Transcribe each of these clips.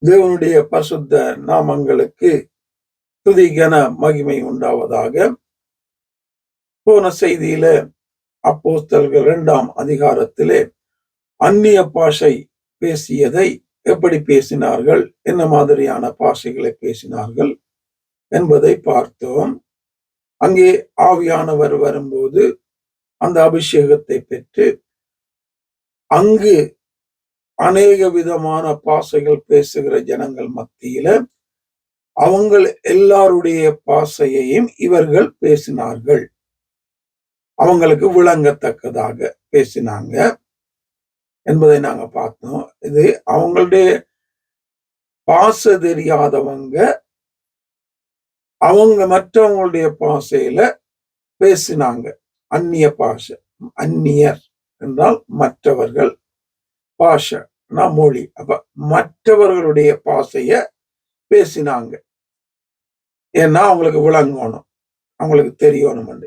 தேவனுடைய பரிசுத்த நாமங்களுக்கு துதி கன மகிமை உண்டாவதாக. போன செய்தியில அப்போஸ்தலர்கள் 2ஆம் அதிகாரத்திலே அந்நிய பாஷை பேசியதை எப்படி பேசினார்கள், என்ன மாதிரியான பாஷைகளை பேசினார்கள் என்பதை பார்த்தோம். அங்கே ஆவியானவர் வரும்போது அந்த அபிஷேகத்தை பெற்று அங்கு அநேக விதமான பாஷைகள் பேசுகிற ஜனங்கள் மத்தியில அவங்கள் எல்லாருடைய பாஷையையும் இவர்கள் பேசினார்கள். அவங்களுக்கு விளங்கத்தக்கதாக பேசினாங்க என்பதை நாங்க பார்த்தோம். இது அவங்களுடைய பாஷை தெரியாதவங்க அவங்க மற்றவங்களுடைய பாஷையில பேசினாங்க. அந்நிய பாஷை, அந்நியர் என்றால் மற்றவர்கள், பாஷைனா மொழி. அப்ப மற்றவர்களுடைய பாஷைய பேசினாங்க. ஏன்னா அவங்களுக்கு விளங்கணும், அவங்களுக்கு தெரியணும்.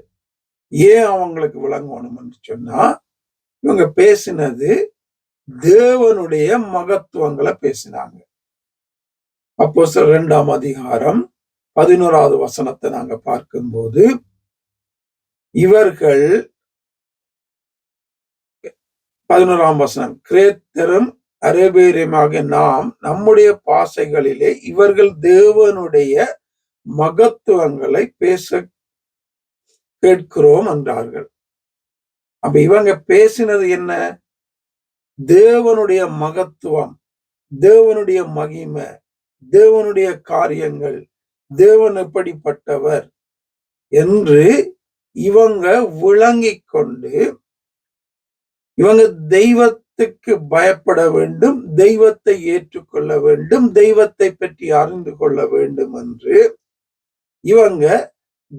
ஏன் அவங்களுக்கு விளங்கணும்னு சொன்னா, இவங்க பேசினது தேவனுடைய மகத்துவங்களை பேசினாங்க. அப்போஸ்தலர் 2ஆம் அதிகாரம் 11வது வசனத்தை நாங்க பார்க்கும்போது, இவர்கள் 11ஆம் வசனம், கிரேத்தரும் அரேபியருமாக நாம் நம்முடைய பாஷைகளிலே இவர்கள் தேவனுடைய மகத்துவங்களை பேச கேட்கிறோம் என்றார்கள். அப்ப இவங்க பேசினது என்ன? தேவனுடைய மகத்துவம், தேவனுடைய மகிமை, தேவனுடைய காரியங்கள், தேவன் எப்படிப்பட்டவர் என்று இவங்க விளங்கிக் கொண்டு இவங்க தெய்வத்துக்கு பயப்பட வேண்டும், தெய்வத்தை ஏற்றுக்கொள்ள வேண்டும், தெய்வத்தை பற்றி அறிந்து கொள்ள வேண்டும் என்று இவங்க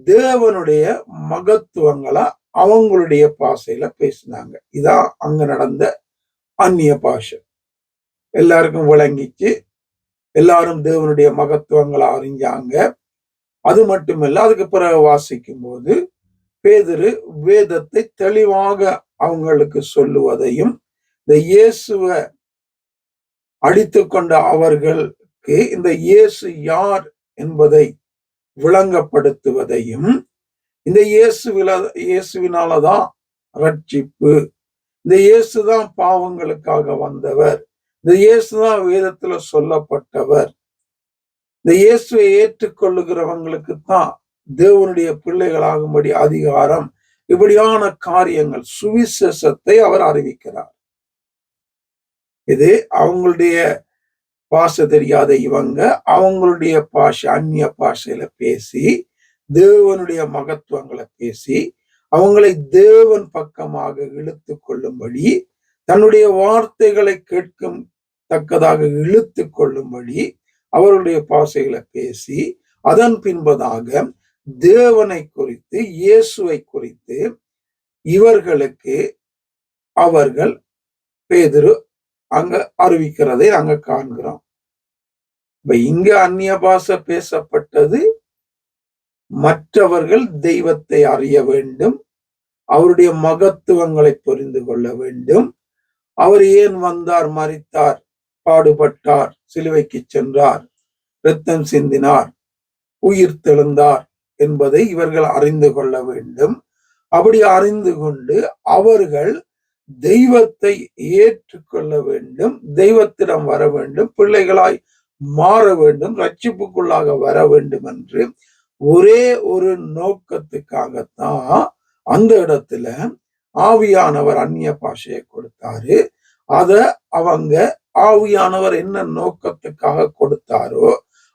தேவனுடைய மகத்துவங்களா அவங்களுடைய பாஷையில பேசினாங்க. இதான் அங்க நடந்த அந்நிய பாஷை. எல்லாருக்கும் விளங்கிச்சு, எல்லாரும் தேவனுடைய மகத்துவங்களை அறிஞ்சாங்க. அது மட்டுமல்ல, அதுக்கு பிறகு வாசிக்கும் போது பேதுரு வேதத்தை தெளிவாக அவங்களுக்கு சொல்லுவதையும், இந்த இயேசுவை அடித்து கொண்ட அவர்களுக்கு இந்த இயேசு யார் என்பதை விளங்கப்படுத்துவதையும், இந்த இயேசுவினாலதான் ரட்சிப்பு, இந்த இயேசுதான் பாவங்களுக்காக வந்தவர், இந்த இயேசுதான் வேதத்துல சொல்லப்பட்டவர், இந்த இயேசுவை ஏற்றுக்கொள்ளுகிறவங்களுக்கு தான் தேவனுடைய பிள்ளைகளாகும்படி அதிகாரம், இப்படியான காரியங்கள், சுவிசேஷத்தை அவர் அறிவிக்கிறார். இது அவங்களுடைய பாஷை தெரியாத இவங்க அவங்களுடைய பாஷை, அந்நிய பாஷையில பேசி தேவனுடைய மகத்துவங்களை பேசி அவங்களை தேவன் பக்கமாக இழுத்து கொள்ளும்படி, தன்னுடைய வார்த்தைகளை கேட்கும் தக்கதாக இழுத்து கொள்ளும்படி அவருடைய பாஷைகளை பேசி, அதன் பின்பதாக தேவனை குறித்து, இயேசுவை குறித்து இவர்களுக்கு அவர்கள் பேதுரு அங்க அறிவிக்கிறதை நாங்க காண்கிறோம். இப்ப இங்க அந்நிய பாஷை பேசப்பட்டது மற்றவர்கள் தெய்வத்தை அறிய வேண்டும், அவருடைய மகத்துவங்களை புரிந்து கொள்ள வேண்டும், அவர் ஏன் வந்தார், மரித்தார், பாடுபட்டார், சிலுவைக்கு சென்றார், இரத்தம் சிந்தினார், உயிர் தெழுந்தார் என்பதை இவர்கள் அறிந்து கொள்ள வேண்டும். அப்படி அறிந்து கொண்டு அவர்கள் தெய்வத்தை ஏற்றுக்கொள்ள வேண்டும், தெய்வத்திடம் வர வேண்டும், பிள்ளைகளாய் மாற வேண்டும், ரட்சிப்புக்குள்ளாக வர வேண்டும் என்று ஒரே ஒரு நோக்கத்துக்காகத்தான் அந்த இடத்துல ஆவியானவர் அந்நிய பாஷையை கொடுத்தாரு. அத அவங்க ஆவியானவர் என்ன நோக்கத்துக்காக கொடுத்தாரோ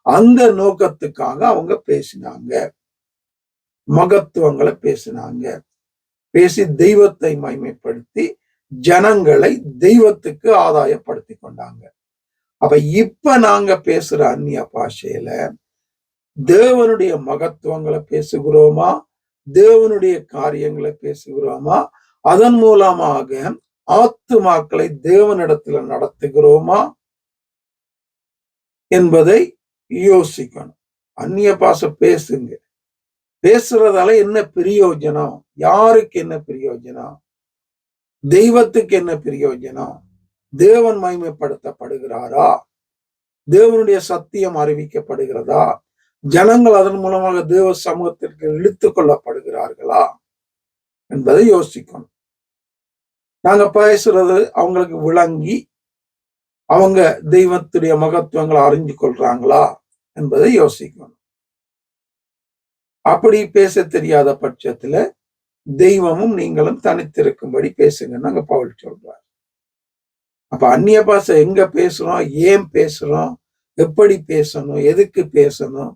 அந்த நோக்கத்துக்காக அவங்க பேசினாங்க, மகத்துவங்களை பேசினாங்க. பேசி தெய்வத்தை மகிமைப்படுத்தி ஜனங்களை தெய்வத்துக்கு ஆதாயப்படுத்தி கொண்டாங்க. அப்ப இப்ப நாங்க பேசுற அந்நிய பாஷையில தேவனுடைய மகத்துவங்களை பேசுகிறோமா, தேவனுடைய காரியங்களை பேசுகிறோமா, அதன் மூலமாக ஆத்துமாக்களை தேவனிடத்துல நடத்துகிறோமா என்பதை யோசிக்கணும். அந்நிய பாஷை பேசுங்க, பேசுறதால என்ன பிரயோஜனம், யாருக்கு என்ன பிரயோஜனம், தெய்வத்துக்கு என்ன பிரயோஜனம், தேவன் மகிமைப்படுத்தப்படுகிறாரா தேவனுடைய சத்தியம் அறிவிக்கப்படுகிறதா? ஜனங்கள் அதன் மூலமாக தேவ சமூகத்திற்கு இழுத்துக் கொள்ளப்படுகிறார்களா என்பதை யோசிக்கணும். நாங்க பேசுறது அவங்களுக்கு விளங்கி அவங்க தெய்வத்துடைய மகத்துவங்களை அறிஞ்சு கொள்றாங்களா என்பதை யோசிக்கணும். அப்படி பேச தெரியாத பட்சத்துல தெய்வமும் நீங்களும் தனித்திருக்கும்படி பேசுங்கன்னு அங்க பவுல் சொல்றார். அப்ப அந்நிய பாஷை எங்க பேசுறோம், ஏன் பேசுறோம், எப்படி பேசணும், எதுக்கு பேசணும்,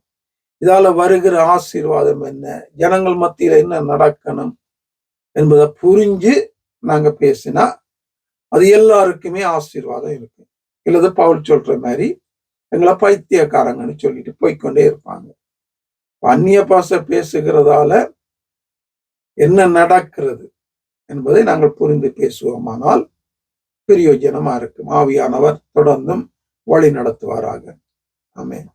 இதால வருகிற ஆசீர்வாதம் என்ன, ஜனங்கள் மத்தியில என்ன நடக்கணும் என்பதை புரிஞ்சு நாங்க பேசினா அது எல்லாருக்குமே ஆசீர்வாதம் இருக்கு. இல்லது பவுல் சொல்ற மாதிரி எங்களை பைத்தியக்காரங்கன்னு சொல்லிட்டு போய்கொண்டே இருப்பாங்க. அந்நிய பாஷை பேசுகிறதால என்ன நடக்கிறது என்பதை நாங்கள் புரிந்து பேசுவோமானால் பிரயோஜனமா இருக்கும். ஆவியானவர் தொடர்ந்தும் வழி நடத்துவாராக. ஆமென்.